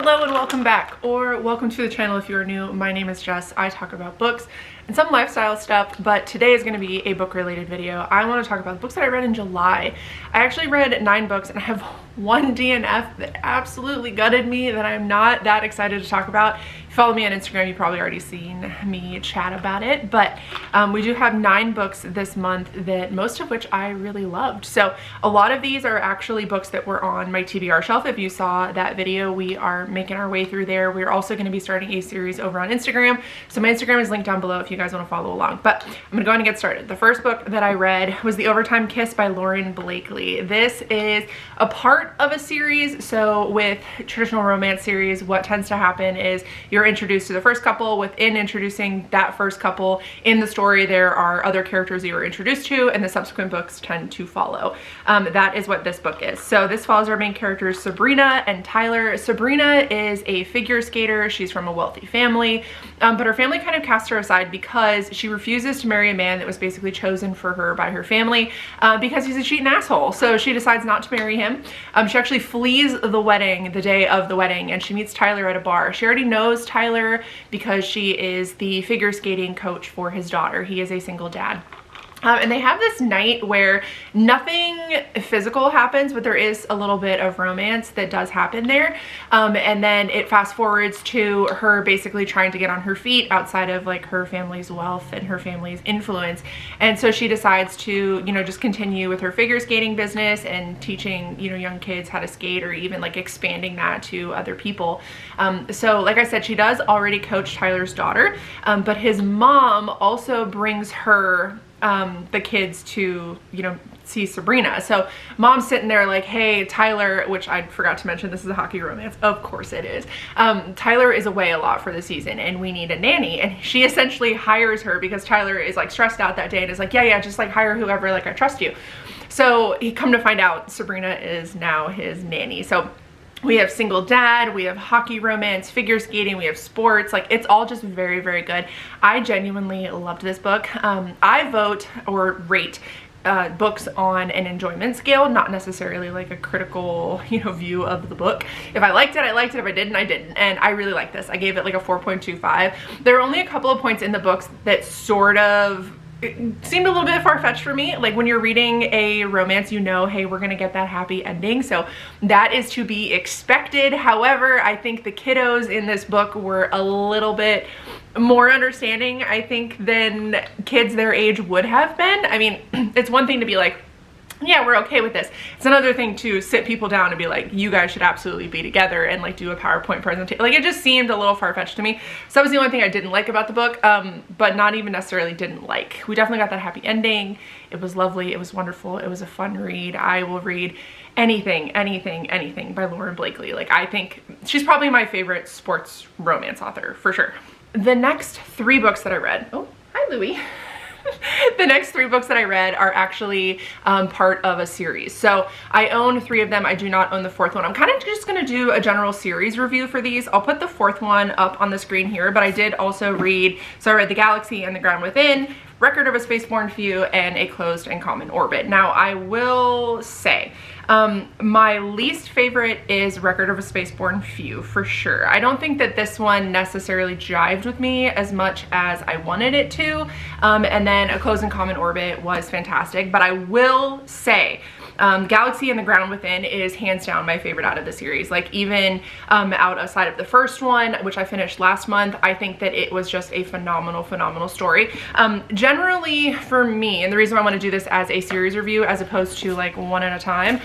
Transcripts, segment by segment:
Hello and welcome back, or welcome to the channel if you're new. My name is Jess. I talk about books and some lifestyle stuff, but today is going to be a book related video. I want to talk about the books that I read in July. I actually read 9 books and I have one DNF that absolutely gutted me that I'm not that excited to talk about. If you follow me on Instagram, you've probably already seen me chat about it, but we do have 9 books this month that most of which I really loved. So a lot of these are actually books that were on my TBR shelf. If you saw that video, we are making our way through there. We're also going to be starting a series over on Instagram. So my Instagram is linked down below if you guys want to follow along, but I'm going to go ahead and get started. The first book that I read was The Overtime Kiss by Lauren Blakely. This is a part of a series. So with traditional romance series, what tends to happen is you're introduced to the first couple. Within introducing that first couple in the story, there are other characters you were introduced to, and the subsequent books tend to follow. That is what this book is. So this follows our main characters, Sabrina and Tyler. Sabrina is a figure skater. She's from a wealthy family, but her family kind of cast her aside because she refuses to marry a man that was basically chosen for her by her family because he's a cheating asshole. So she decides not to marry him. She actually flees the wedding, the day of the wedding, and she meets Tyler at a bar. She already knows Tyler because she is the figure skating coach for his daughter. He is a single dad. And they have this night where nothing physical happens, but there is a little bit of romance that does happen there. And then it fast forwards to her basically trying to get on her feet outside of like her family's wealth and her family's influence. And so she decides to, you know, just continue with her figure skating business and teaching, you know, young kids how to skate, or even like expanding that to other people. So like I said, she does already coach Tyler's daughter, but his mom also brings her the kids to, you know, see Sabrina. So mom's sitting there like, hey, Tyler, which I forgot to mention, this is a hockey romance. Of course it is. Tyler is away a lot for the season and we need a nanny. And she essentially hires her because Tyler is like stressed out that day and is like, yeah, just like hire whoever, like I trust you. So he come to find out Sabrina is now his nanny. So we have single dad, we have hockey romance, figure skating, we have sports. Like, it's all just very, very good. I genuinely loved this book. I vote or rate books on an enjoyment scale, not necessarily like a critical, you know, view of the book. If I liked it, I liked it. If I didn't, I didn't. And I really like this. I gave it like a 4.25. There are only a couple of points in the books that sort of it seemed a little bit far-fetched for me. Like when you're reading a romance, you know, hey, we're gonna get that happy ending, so that is to be expected. However, I think the kiddos in this book were a little bit more understanding, I think, than kids their age would have been. I mean, it's one thing to be like, yeah, we're okay with this. It's another thing to sit people down and be like, you guys should absolutely be together and like do a PowerPoint presentation. Like, it just seemed a little far-fetched to me. So that was the only thing I didn't like about the book, but not even necessarily didn't like. We definitely got that happy ending. It was lovely. It was wonderful. It was a fun read. I will read anything by Lauren Blakely. Like, I think she's probably my favorite sports romance author for sure. The next 3 books that I read, oh, hi Louie. The next 3 books that I read are actually part of a series. So I own 3 of them. I do not own the 4th one. I'm kind of just going to do a general series review for these. I'll put the 4th one up on the screen here, but I did also read, so I read The Galaxy and the Ground Within, Record of a Spaceborne Few, and A Closed and Common Orbit. Now, I will say, my least favorite is Record of a Spaceborne Few, for sure. I don't think that this one necessarily jived with me as much as I wanted it to. And then A Closed and Common Orbit was fantastic, but I will say, Galaxy and the Ground Within is hands down my favorite out of the series. Like, even outside of the first one, which I finished last month, I think that it was just a phenomenal story. Generally for me, and the reason I want to do this as a series review as opposed to like one at a time,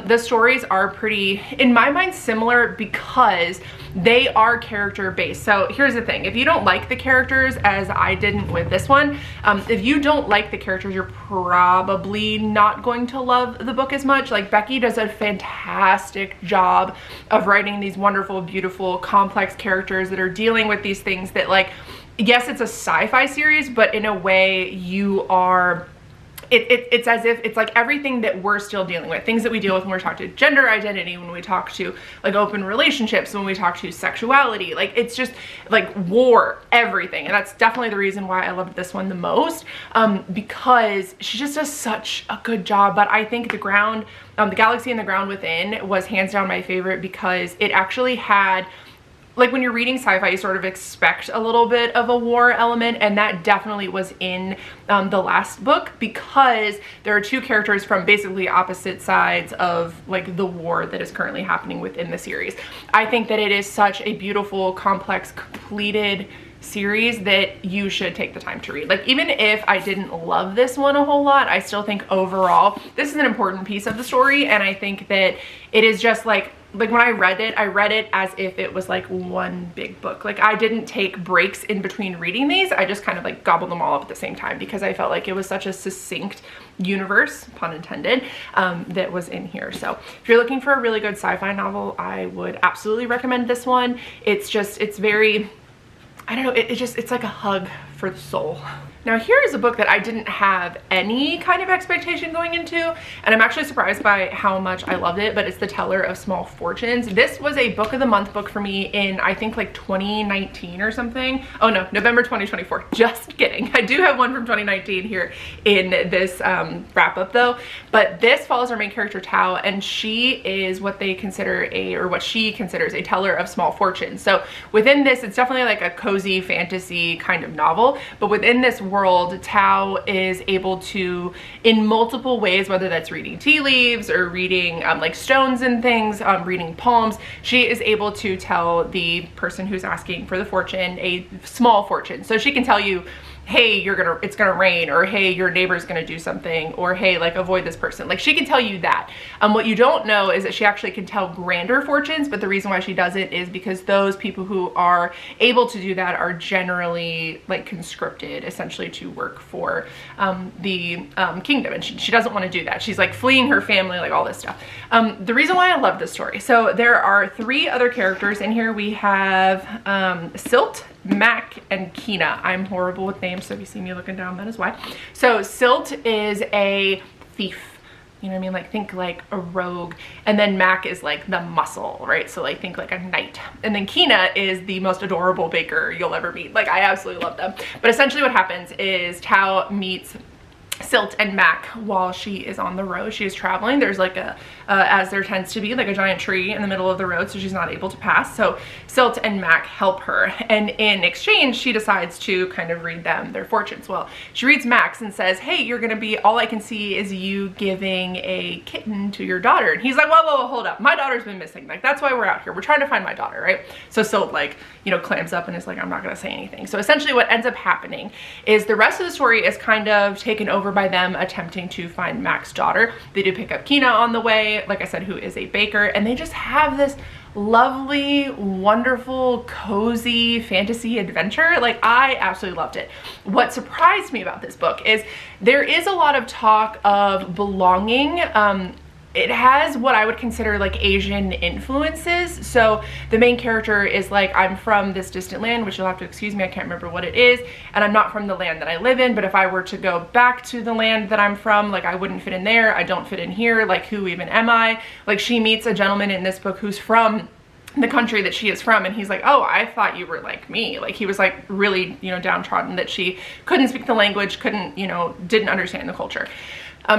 the stories are pretty, in my mind, similar because they are character based. So here's the thing, if you don't like the characters, as I didn't with this one, if you don't like the characters, you're probably not going to love the book as much. Like, Becky does a fantastic job of writing these wonderful, beautiful, complex characters that are dealing with these things that, like, yes, it's a sci-fi series, but in a way you are it's as if it's like everything that we're still dealing with, things that we deal with when we talk to gender identity, when we talk to like open relationships, when we talk to sexuality, like it's just like war, everything. And that's definitely the reason why I loved this one the most, because she just does such a good job. But I think The Galaxy and the Ground Within was hands down my favorite, because it actually had, like, when you're reading sci-fi, you sort of expect a little bit of a war element, and that definitely was in the last book, because there are two characters from basically opposite sides of like the war that is currently happening within the series. I think that it is such a beautiful, complex, completed series that you should take the time to read. Like, even if I didn't love this one a whole lot, I still think overall this is an important piece of the story, and I think that it is just like when I read it as if it was like one big book. Like, I didn't take breaks in between reading these. I just kind of like gobbled them all up at the same time, because I felt like it was such a succinct universe, pun intended, that was in here. So if you're looking for a really good sci-fi novel, I would absolutely recommend this one. It's very, I don't know, it's like a hug for the soul. Now, here is a book that I didn't have any kind of expectation going into, and I'm actually surprised by how much I loved it, but it's The Teller of Small Fortunes. This was a book of the month book for me in, I think, like 2019 or something. Oh no, November 2024. Just kidding. I do have one from 2019 here in this wrap up though, but this follows our main character Tao, and she is what they consider what she considers a teller of small fortunes. So within this, it's definitely like a cozy fantasy kind of novel, but within this world, Tao is able to, in multiple ways, whether that's reading tea leaves or reading like stones and things, reading palms, she is able to tell the person who's asking for the fortune a small fortune. So she can tell you, hey, it's gonna rain, or hey, your neighbor's gonna do something, or hey, like, avoid this person. Like, she can tell you that. What you don't know is that she actually can tell grander fortunes, but the reason why she does it is because those people who are able to do that are generally like conscripted essentially to work for the kingdom, and she doesn't want to do that. She's like fleeing her family, like all this stuff. The reason why I love this story, so there are 3 other characters in here. We have Silt, Mac, and Kina. I'm horrible with names, so if you see me looking down, that is why. So Silt is a thief, you know what I mean? Like, think like a rogue. And then Mac is like the muscle, right? So like, think like a knight. And then Kina is the most adorable baker you'll ever meet. Like, I absolutely love them. But essentially what happens is Tao meets Silt and Mac while she is on the road. She is traveling. There's like as there tends to be, like a giant tree in the middle of the road, so she's not able to pass. So Silt and Mac help her, and in exchange she decides to kind of read them their fortunes. Well, she reads Mac's and says, hey, you're gonna be, all I can see is you giving a kitten to your daughter. And he's like, whoa, hold up, my daughter's been missing. Like, that's why we're out here, we're trying to find my daughter, right? So Silt, like, you know, clams up and is like, I'm not gonna say anything. So essentially what ends up happening is the rest of the story is kind of taken over by them attempting to find Mac's daughter. They do pick up Kina on the way, like I said, who is a baker, and they just have this lovely, wonderful, cozy fantasy adventure. Like, I absolutely loved it. What surprised me about this book is there is a lot of talk of belonging. It has what I would consider like Asian influences. So the main character is like, I'm from this distant land, which you'll have to excuse me, I can't remember what it is, and I'm not from the land that I live in, but if I were to go back to the land that I'm from, like, I wouldn't fit in there, I don't fit in here, like, who even am I? Like, she meets a gentleman in this book who's from the country that she is from, and he's like, oh, I thought you were like me. Like, he was like really, you know, downtrodden that she couldn't speak the language, couldn't, you know, didn't understand the culture.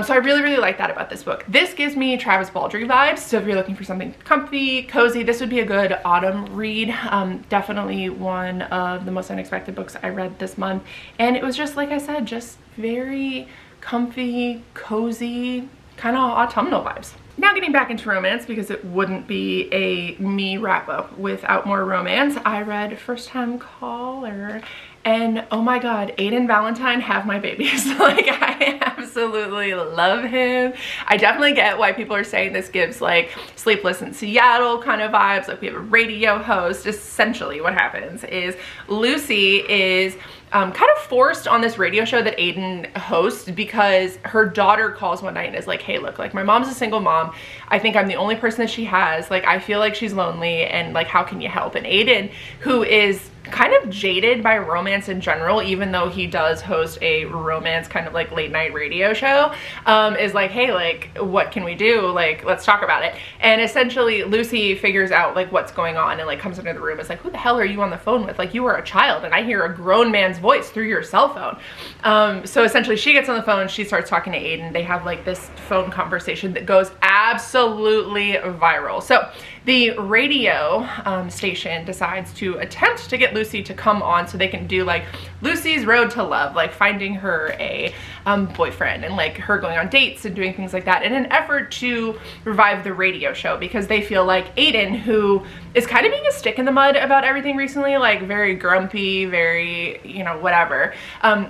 So I really like that about this book. This gives me Travis Baldree vibes, so if you're looking for something comfy, cozy, this would be a good autumn read. Definitely one of the most unexpected books I read this month, and it was just, like I said, just very comfy, cozy, kind of autumnal vibes. Now getting back into romance, because it wouldn't be a me wrap up without more romance, I read First Time Caller, and oh my god, Aiden Valentine, have my babies. Like, I absolutely love him. I definitely get why people are saying this gives like Sleepless in Seattle kind of vibes. Like, we have a radio host. Essentially what happens is Lucy is kind of forced on this radio show that Aiden hosts because her daughter calls one night and is like, hey, look, like, my mom's a single mom. I think I'm the only person that she has. Like, I feel like she's lonely, and like, how can you help? And Aiden, who is kind of jaded by romance romance in general, even though he does host a romance kind of like late night radio show, is like, hey, like, what can we do? Like, let's talk about it. And essentially Lucy figures out like what's going on and like comes into the room. It's like, who the hell are you on the phone with? Like, you are a child and I hear a grown man's voice through your cell phone. So essentially she gets on the phone, she starts talking to Aiden. They have like this phone conversation that goes absolutely viral. So the radio station decides to attempt to get Lucy to come on so they can do like Lucy's road to love, like finding her a boyfriend and like her going on dates and doing things like that in an effort to revive the radio show, because they feel like Aiden, who is kind of being a stick in the mud about everything recently, like very grumpy, very, you know, whatever,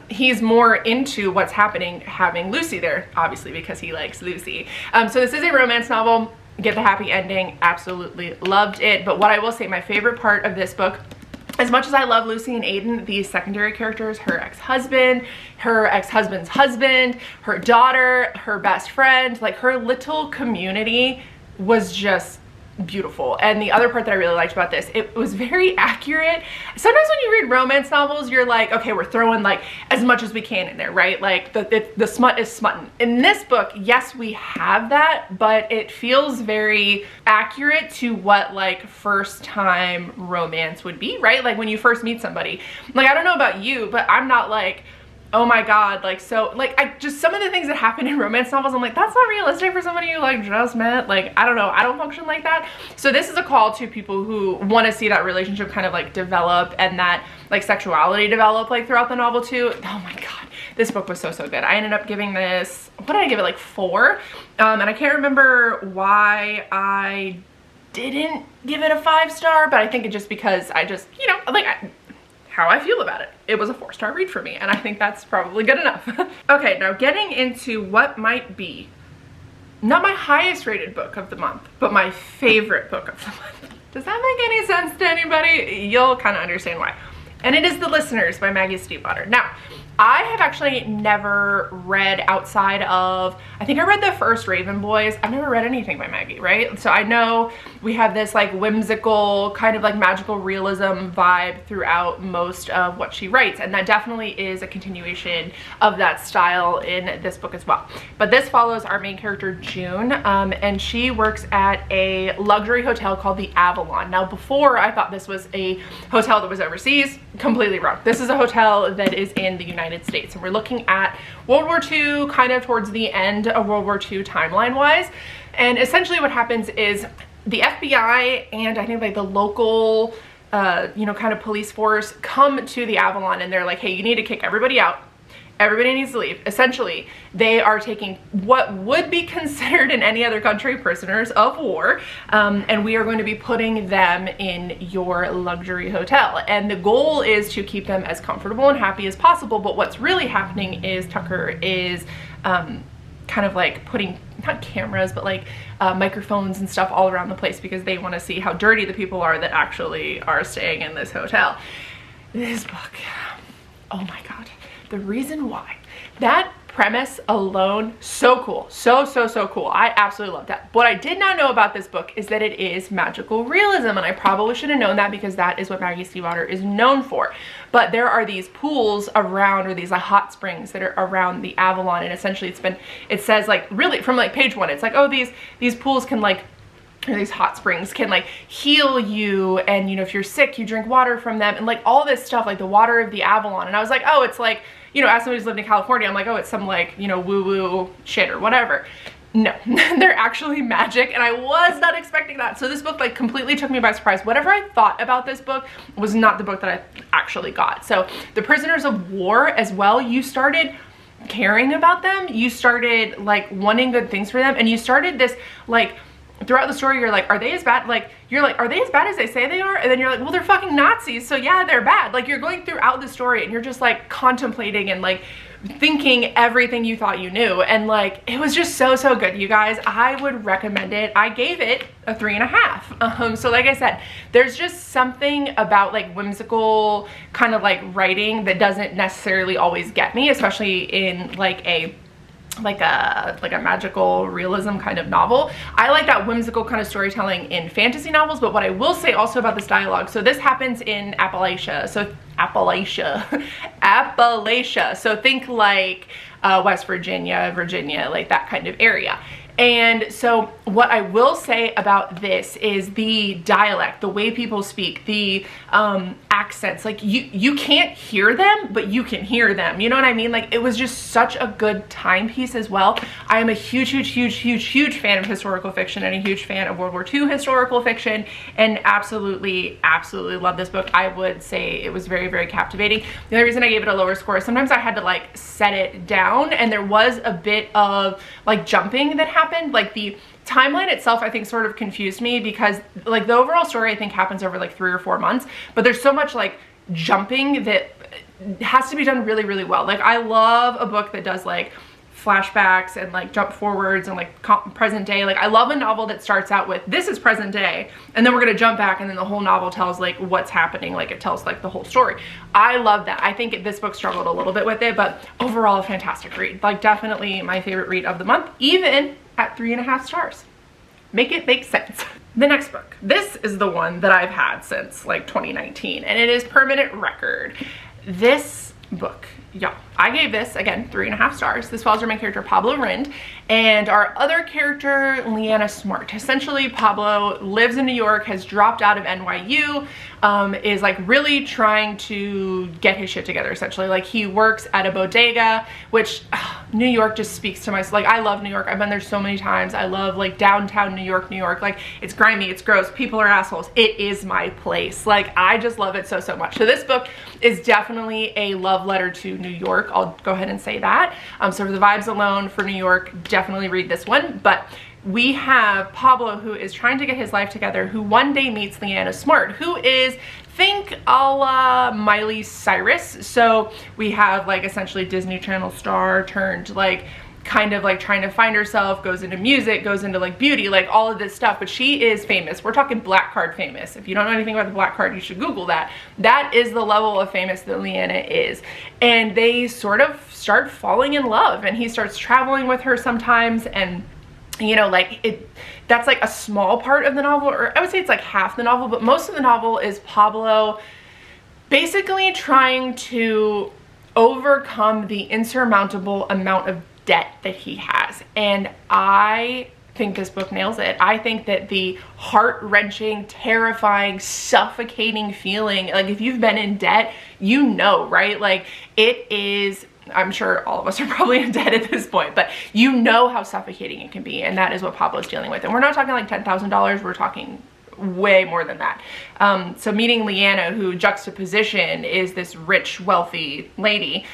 he's more into what's happening having Lucy there, obviously because he likes Lucy. So this is a romance novel. Get the happy ending, absolutely loved it. But what I will say, my favorite part of this book, as much as I love Lucy and Aiden, these secondary characters, her ex-husband, her ex-husband's husband, her daughter, her best friend, like her little community was just beautiful. And the other part that I really liked about this, it was very accurate. Sometimes when you read romance novels, you're like, okay, we're throwing like as much as we can in there, right? Like the smut is smutting. In this book, yes, we have that, but it feels very accurate to what like first time romance would be, right? Like when you first meet somebody. Like, I don't know about you, but I'm not like, oh my god, like, so like, I just, some of the things that happen in romance novels, I'm like, that's not realistic for somebody you like just met. Like, I don't know, I don't function like that. So this is a call to people who want to see that relationship kind of like develop and that like sexuality develop like throughout the novel too. Oh my god, this book was so good. I ended up giving this, what did I give it, like 4? And I can't remember why I didn't give it a 5-star, but I think it just because I just, you know, like, how I feel about it. It was a 4-star read for me, and I think that's probably good enough. Okay, now getting into what might be not my highest rated book of the month, but my favorite book of the month. Does that make any sense to anybody? You'll kind of understand why. And it is The Listeners by Maggie Stiefvater. Now, I have actually never read outside of, I think I read the first Raven Boys. I've never read anything by Maggie, right? So I know we have this like whimsical kind of like magical realism vibe throughout most of what she writes, and that definitely is a continuation of that style in this book as well. But this follows our main character June, and she works at a luxury hotel called the Avalon. Now before, I thought this was a hotel that was overseas. Completely wrong. This is a hotel that is in the United States, and we're looking at World War II, kind of towards the end of World War II timeline wise. And essentially what happens is the FBI and I think like the local you know, kind of police force come to the Avalon, and they're like, hey, you need to kick everybody out. Everybody needs to leave. Essentially, they are taking what would be considered in any other country prisoners of war, and we are going to be putting them in your luxury hotel. And the goal is to keep them as comfortable and happy as possible, but what's really happening is Tucker is kind of like putting, not cameras, but like microphones and stuff all around the place because they want to see how dirty the people are that actually are staying in this hotel. This book, oh my god. The reason why, that premise alone, so cool. So cool. I absolutely love that. What I did not know about this book is that it is magical realism, and I probably should have known that because that is what Maggie Stiefvater is known for. But there are these pools around, or these like hot springs that are around the Avalon, and essentially it says like, really from like page 1, it's like, oh, these pools can like, or these hot springs can like heal you, and you know, if you're sick you drink water from them, and like all this stuff, like the water of the Avalon. And I was like, oh, it's like, you know, as somebody who's lived in California, I'm like, oh, it's some like, you know, woo-woo shit or whatever. No, they're actually magic, and I was not expecting that. So this book like completely took me by surprise. Whatever I thought about this book was not the book that I actually got. So the prisoners of war as well, you started caring about them, you started like wanting good things for them, and you started this like, throughout the story you're like, are they as bad? Like, you're like, are they as bad as they say they are? And then you're like, well, they're fucking Nazis, so yeah, they're bad. Like, you're going throughout the story and you're just like contemplating and like thinking everything you thought you knew. And like, it was just so good, you guys. I would recommend it. I gave it a 3.5. So like I said, there's just something about like whimsical kind of like writing that doesn't necessarily always get me, especially in like a like a magical realism kind of novel. I like that whimsical kind of storytelling in fantasy novels, but what I will say also about this dialogue, so this happens in Appalachia. So Appalachia. So think like West Virginia, like that kind of area. And so what I will say about this is the dialect, the way people speak, the accents, like you can't hear them, but you can hear them. You know what I mean? Like, it was just such a good timepiece as well. I am a huge fan of historical fiction and a huge fan of World War II historical fiction, and absolutely love this book. I would say it was very captivating. The only reason I gave it a lower score, sometimes I had to like set it down, and there was a bit of like jumping that happened. Like the timeline itself, I think, sort of confused me, because like the overall story I think happens over like 3 or 4 months, but there's so much like jumping that has to be done really well. Like, I love a book that does like flashbacks and like jump forwards and like present day. Like, I love a novel that starts out with, this is present day, and then we're gonna jump back, and then the whole novel tells like what's happening, like it tells like the whole story. I love that. I think this book struggled a little bit with it, but overall a fantastic read. Like, definitely my favorite read of the month, even at 3.5 stars. Make it make sense. The next book. This is the one that I've had since like 2019, and it is Permanent Record. This book, y'all, I gave this, again, 3.5 stars. This follows our main character, Pablo Rind, and our other character, Leanna Smart. Essentially, Pablo lives in New York, has dropped out of NYU, is like really trying to get his shit together, essentially. Like, he works at a bodega, which New York just speaks to my, like, I love New York. I've been there so many times. I love like downtown New York. Like, it's grimy, it's gross, people are assholes. It is my place. Like, I just love it so much. So this book is definitely a love letter to New York. I'll go ahead and say that. So for the vibes alone for New York, definitely read this one. But we have Pablo, who is trying to get his life together, who one day meets Leanna Smart, who is, think a la Miley Cyrus. So we have like essentially Disney Channel star turned like kind of like trying to find herself, goes into music, goes into like beauty, like all of this stuff, but she is famous. We're talking black card famous. If you don't know anything about the black card, you should Google that. That is the level of famous that Leanna is. And they sort of start falling in love, and he starts traveling with her sometimes, and you know, like that's like a small part of the novel, or I would say it's like half the novel, but most of the novel is Pablo basically trying to overcome the insurmountable amount of debt that he has. And I think this book nails it. I think that the heart-wrenching, terrifying, suffocating feeling, like if you've been in debt, you know, right? Like, it is, I'm sure all of us are probably in debt at this point, but you know how suffocating it can be, and that is what Pablo's dealing with. And we're not talking like $10,000, we're talking way more than that. So meeting Leanna, who juxtaposition is this rich, wealthy lady,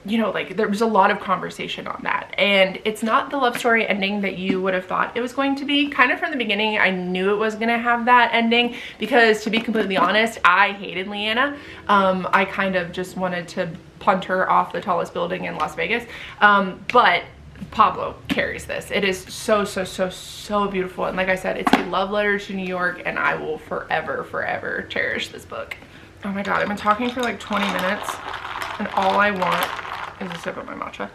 you know, like there was a lot of conversation on that, and it's not the love story ending that you would have thought it was going to be. Kind of from the beginning, I knew it was gonna have that ending, because to be completely honest, I hated Leanna. I kind of just wanted to punt her off the tallest building in Las Vegas, but Pablo carries this. It is so beautiful, and like I said, it's a love letter to New York, and I will forever cherish this book. Oh my god, I've been talking for like 20 minutes, and all I want is a sip of my matcha.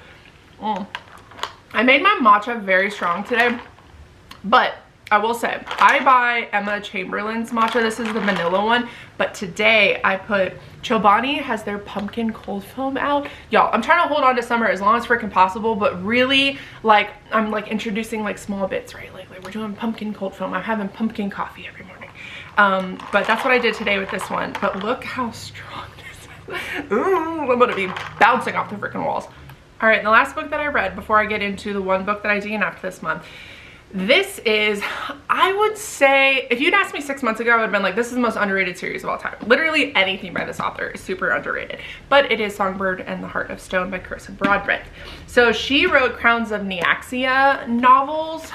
I made my matcha very strong today, but I will say, I buy Emma Chamberlain's matcha. This is the vanilla one, but today I put, Chobani has their pumpkin cold foam out. Y'all, I'm trying to hold on to summer as long as freaking possible, but really, like, I'm like introducing like small bits, right? Like we're doing pumpkin cold foam. I'm having pumpkin coffee every morning. But that's what I did today with this one. But look how strong this is. Ooh, I'm gonna be bouncing off the freaking walls. All right, and the last book that I read before I get into the one book that I DNF'd this month, this is, I would say, if you'd asked me 6 months ago, I would have been like, this is the most underrated series of all time. Literally anything by this author is super underrated. But it is Songbird and the Heart of Stone by Carissa Broadbent. So she wrote Crowns of Nyaxia novels,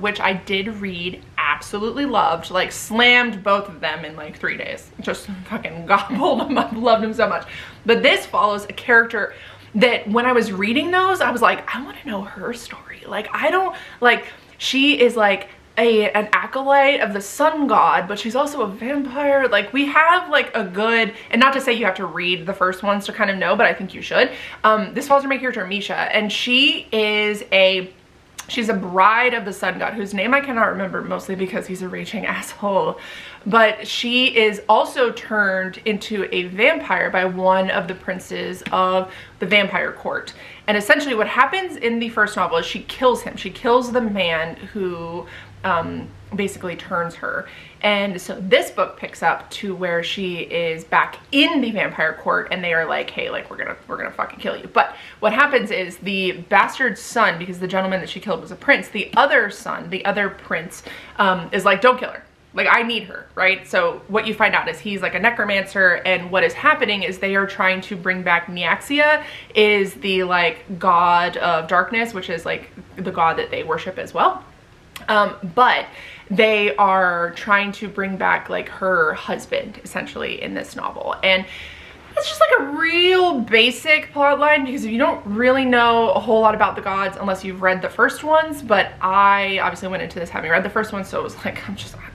which I did read, absolutely loved, like slammed both of them in like 3 days. Just fucking gobbled them up, loved them so much. But this follows a character that when I was reading those, I was like, I want to know her story. Like, I don't, like, she is like an acolyte of the sun god, but she's also a vampire. Like, we have like a good, and not to say you have to read the first ones to kind of know, but I think you should. This follows my character Misha, and she's a bride of the sun god, whose name I cannot remember, mostly because he's a raging asshole. But she is also turned into a vampire by one of the princes of the vampire court. And essentially what happens in the first novel is she kills him. She kills the man who basically turns her. And so this book picks up to where she is back in the vampire court, and they are like, hey, like, we're gonna fucking kill you. But what happens is the bastard son, because the gentleman that she killed was a prince, the other son, the other prince, is like, don't kill her. Like, I need her, right? So what you find out is he's like a necromancer, and what is happening is they are trying to bring back Nyaxia, is the like god of darkness, which is like the god that they worship as well. But they are trying to bring back like her husband essentially in this novel. And it's just like a real basic plot line, because you don't really know a whole lot about the gods unless you've read the first ones. But I obviously went into this having read the first one, so it was like,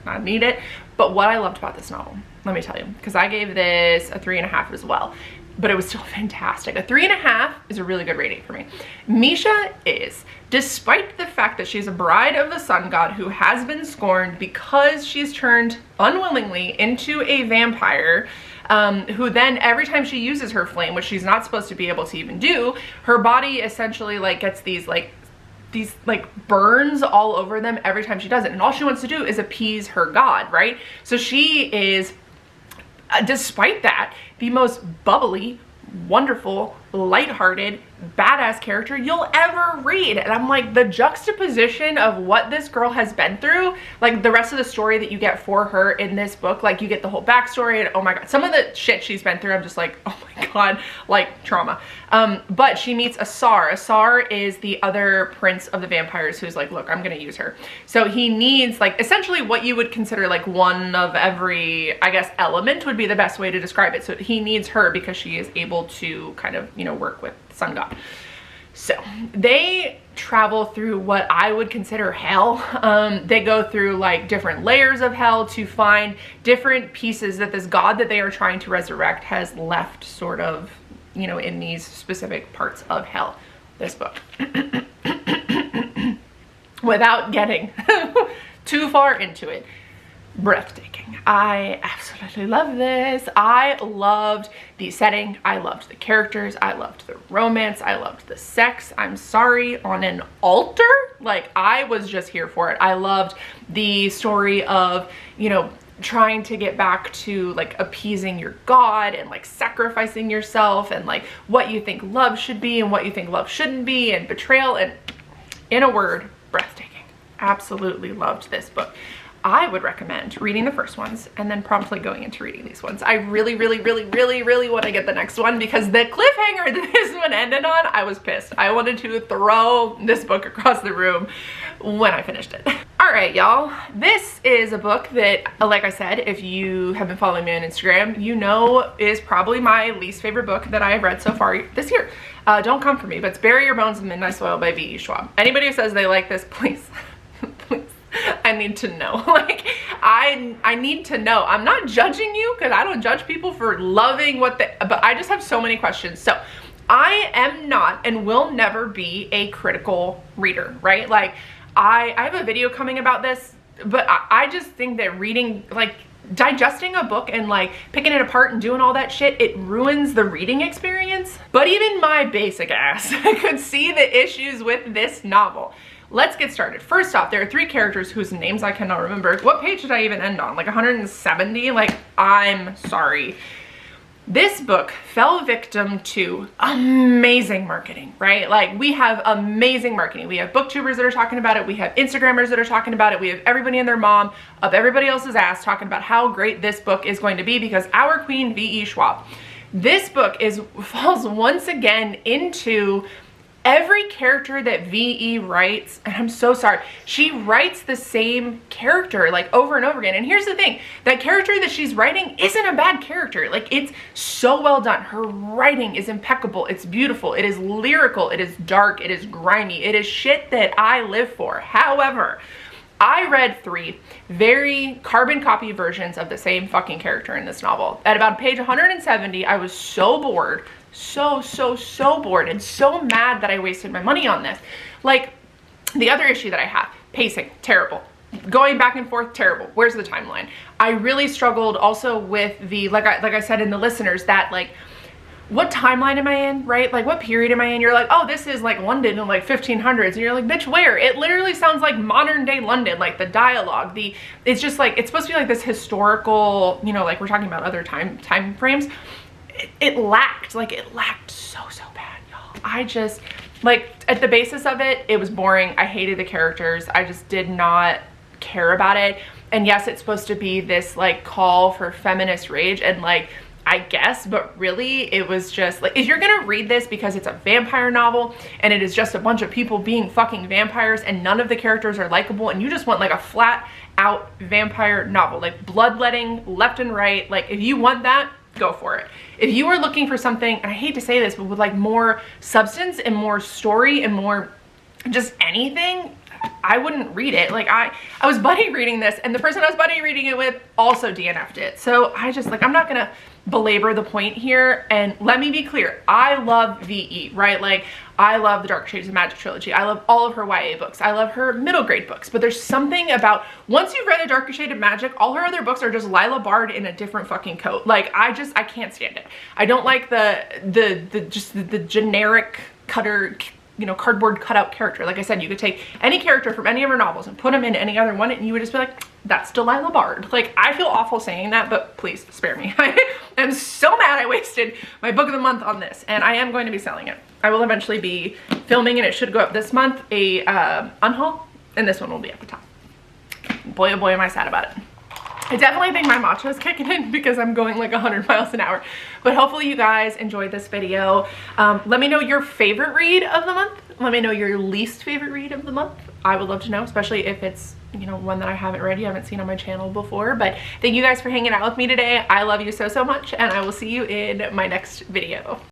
I need it. But what I loved about this novel, let me tell you, because I gave this a 3.5 as well, but it was still fantastic. A 3.5 is a really good rating for me. Misha is, despite the fact that she's a bride of the sun god who has been scorned because she's turned unwillingly into a vampire, who then every time she uses her flame, which she's not supposed to be able to even do, her body essentially like gets these burns all over them every time she does it. And all she wants to do is appease her god, right? So she is, despite that, the most bubbly, wonderful, lighthearted, badass character you'll ever read. And I'm like, the juxtaposition of what this girl has been through, like the rest of the story that you get for her in this book, like you get the whole backstory, and oh my god, some of the shit she's been through, I'm just like, oh my god, like trauma. But she meets Asar. Asar is the other prince of the vampires who's like, look, I'm gonna use her. So he needs like essentially what you would consider like one of every, I guess, element would be the best way to describe it. So he needs her because she is able to kind of, you know, work with the sun god. So they travel through what I would consider hell. They go through like different layers of hell to find different pieces that this god that they are trying to resurrect has left sort of, you know, in these specific parts of hell. This book. Without getting too far into it, breathtaking. I absolutely love this. I loved the setting. I loved the characters. I loved the romance. I loved the sex. I'm sorry, on an altar. Like, I was just here for it. I loved the story of, you know, trying to get back to like appeasing your god and like sacrificing yourself, and like what you think love should be and what you think love shouldn't be, and betrayal, and in a word, breathtaking. Absolutely loved this book. I would recommend reading the first ones and then promptly going into reading these ones. I really want to get the next one, because the cliffhanger that this one ended on, I was pissed. I wanted to throw this book across the room when I finished it. All right, y'all. This is a book that, like I said, if you have been following me on Instagram, you know is probably my least favorite book that I have read so far this year. Don't come for me, but it's Bury Your Bones in Midnight Soil by V.E. Schwab. Anybody who says they like this, please, please. I need to know. Like, I need to know. I'm not judging you, because I don't judge people for loving what they, but I just have so many questions. So I am not and will never be a critical reader, right? Like, I have a video coming about this, but I just think that reading, like digesting a book and like picking it apart and doing all that shit, it ruins the reading experience. But even my basic ass could see the issues with this novel. Let's get started. First off, there are 3 characters whose names I cannot remember. What page did I even end on? Like 170? Like, I'm sorry. This book fell victim to amazing marketing, right? Like, we have amazing marketing. We have booktubers that are talking about it. We have Instagrammers that are talking about it. We have everybody and their mom up everybody else's ass talking about how great this book is going to be, because our queen, V.E. Schwab. This book falls once again into every character that V.E. writes, and I'm so sorry, she writes the same character like over and over again. And here's the thing, that character that she's writing isn't a bad character. Like, it's so well done. Her writing is impeccable. It's beautiful. It is lyrical. It is dark. It is grimy. It is shit that I live for. However, I read 3 very carbon copy versions of the same fucking character in this novel. At about page 170, I was so bored, so bored, and so mad that I wasted my money on this. Like, the other issue that I have, pacing, terrible. Going back and forth, terrible. Where's the timeline? I really struggled also with the, like I said in the listeners, that like, what timeline am I in, right? Like, what period am I in? You're like, oh, this is like London in like 1500s. And you're like, bitch, where? It literally sounds like modern day London, like the dialogue, it's just like, it's supposed to be like this historical, you know, like we're talking about other time frames. It lacked so bad, y'all. I just, like, at the basis of it, it was boring. I hated the characters. I just did not care about it. And yes, it's supposed to be this like call for feminist rage, and like, I guess, but really it was just like, if you're gonna read this because it's a vampire novel and it is just a bunch of people being fucking vampires and none of the characters are likable, and you just want like a flat out vampire novel, like bloodletting left and right, like if you want that, go for it. If you are looking for something, and I hate to say this, but with like more substance and more story and more just anything, I wouldn't read it. Like I was buddy reading this, and the person I was buddy reading it with also DNF'd it. So I just, like, I'm not gonna belabor the point here. And let me be clear, I love VE, right? Like, I love the Dark Shades of Magic trilogy. I love all of her YA books. I love her middle grade books. But there's something about, once you've read A Darker Shade of Magic, all her other books are just Lila Bard in a different fucking coat. Like, I can't stand it. I don't like the generic cutter, you know, cardboard cutout character. Like I said, you could take any character from any of her novels and put them in any other one, and you would just be like, that's Delilah Bard. Like, I feel awful saying that, but please spare me. I am so mad I wasted my book of the month on this, and I am going to be selling it. I will eventually be filming, and it should go up this month, a unhaul, and this one will be at the top. Boy, oh boy, am I sad about it. I definitely think my matcha is kicking in because I'm going like 100 miles an hour. But hopefully you guys enjoyed this video. Let me know your favorite read of the month. Let me know your least favorite read of the month. I would love to know, especially if it's, you know, one that I haven't read, you haven't seen on my channel before. But thank you guys for hanging out with me today. I love you so much, and I will see you in my next video.